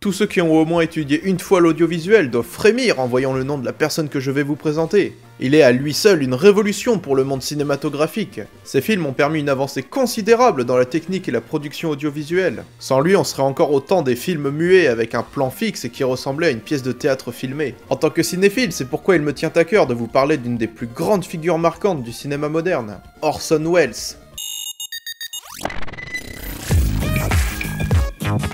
Tous ceux qui ont au moins étudié une fois l'audiovisuel doivent frémir en voyant le nom de la personne que je vais vous présenter. Il est à lui seul une révolution pour le monde cinématographique. Ses films ont permis une avancée considérable dans la technique et la production audiovisuelle. Sans lui, on serait encore au temps des films muets avec un plan fixe et qui ressemblait à une pièce de théâtre filmée. En tant que cinéphile, c'est pourquoi il me tient à cœur de vous parler d'une des plus grandes figures marquantes du cinéma moderne, Orson Welles.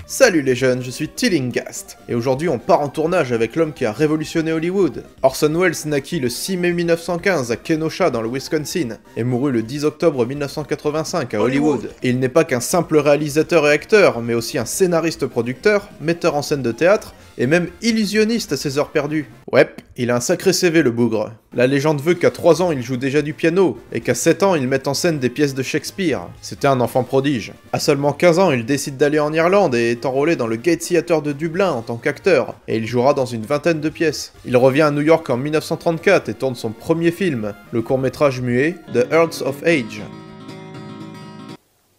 Salut les jeunes, je suis Tillinghast, et aujourd'hui on part en tournage avec l'homme qui a révolutionné Hollywood. Orson Welles naquit le 6 mai 1915 à Kenosha dans le Wisconsin, et mourut le 10 octobre 1985 à Hollywood. Il n'est pas qu'un simple réalisateur et acteur, mais aussi un scénariste-producteur, metteur en scène de théâtre, et même illusionniste à ses heures perdues. Ouais, il a un sacré CV le bougre. La légende veut qu'à 3 ans il joue déjà du piano, et qu'à 7 ans il met en scène des pièces de Shakespeare. C'était un enfant prodige. À seulement 15 ans, il décide d'aller en Irlande et est enrôlé dans le Gate Theatre de Dublin en tant qu'acteur, et il jouera dans une vingtaine de pièces. Il revient à New York en 1934 et tourne son premier film, le court-métrage muet The Earth of Age.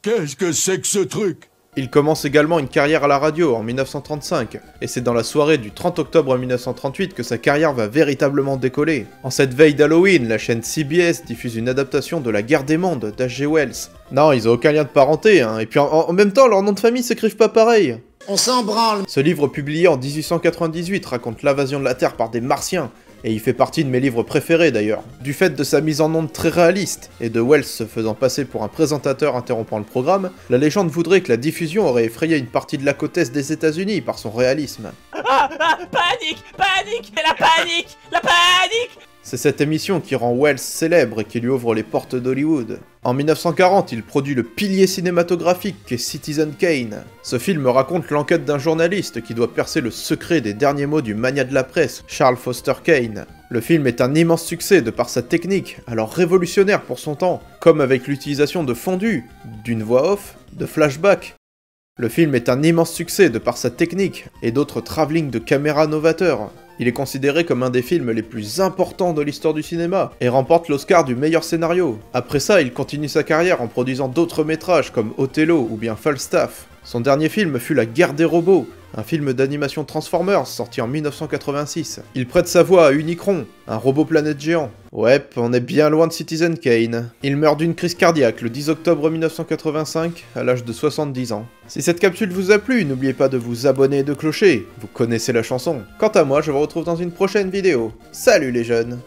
Qu'est-ce que c'est que ce truc ? Il commence également une carrière à la radio en 1935, et c'est dans la soirée du 30 octobre 1938 que sa carrière va véritablement décoller. En cette veille d'Halloween, la chaîne CBS diffuse une adaptation de La Guerre des Mondes d'H.G. Wells. Non, ils ont aucun lien de parenté, hein, et puis en même temps, leurs noms de famille s'écrivent pas pareil. On s'en branle. Ce livre publié en 1898 raconte l'invasion de la Terre par des Martiens, et il fait partie de mes livres préférés d'ailleurs. Du fait de sa mise en onde très réaliste, et de Wells se faisant passer pour un présentateur interrompant le programme, la légende voudrait que la diffusion aurait effrayé une partie de la côte est des États-Unis par son réalisme. Panique! Panique! La panique! La panique! C'est cette émission qui rend Wells célèbre et qui lui ouvre les portes d'Hollywood. En 1940, il produit le pilier cinématographique qu'est Citizen Kane. Ce film raconte l'enquête d'un journaliste qui doit percer le secret des derniers mots du magnat de la presse, Charles Foster Kane. Le film est un immense succès de par sa technique, alors révolutionnaire pour son temps, comme avec l'utilisation de fondus, d'une voix off, de flashbacks. Le film est un immense succès de par sa technique et d'autres travelling de caméras novateurs. Il est considéré comme un des films les plus importants de l'histoire du cinéma et remporte l'Oscar du meilleur scénario. Après ça, il continue sa carrière en produisant d'autres métrages comme Othello ou bien Falstaff. Son dernier film fut La Guerre des robots, un film d'animation Transformers sorti en 1986. Il prête sa voix à Unicron, un robot planète géant. Ouais, on est bien loin de Citizen Kane. Il meurt d'une crise cardiaque le 10 octobre 1985, à l'âge de 70 ans. Si cette capsule vous a plu, n'oubliez pas de vous abonner et de clocher, vous connaissez la chanson. Quant à moi, je vous retrouve dans une prochaine vidéo. Salut les jeunes!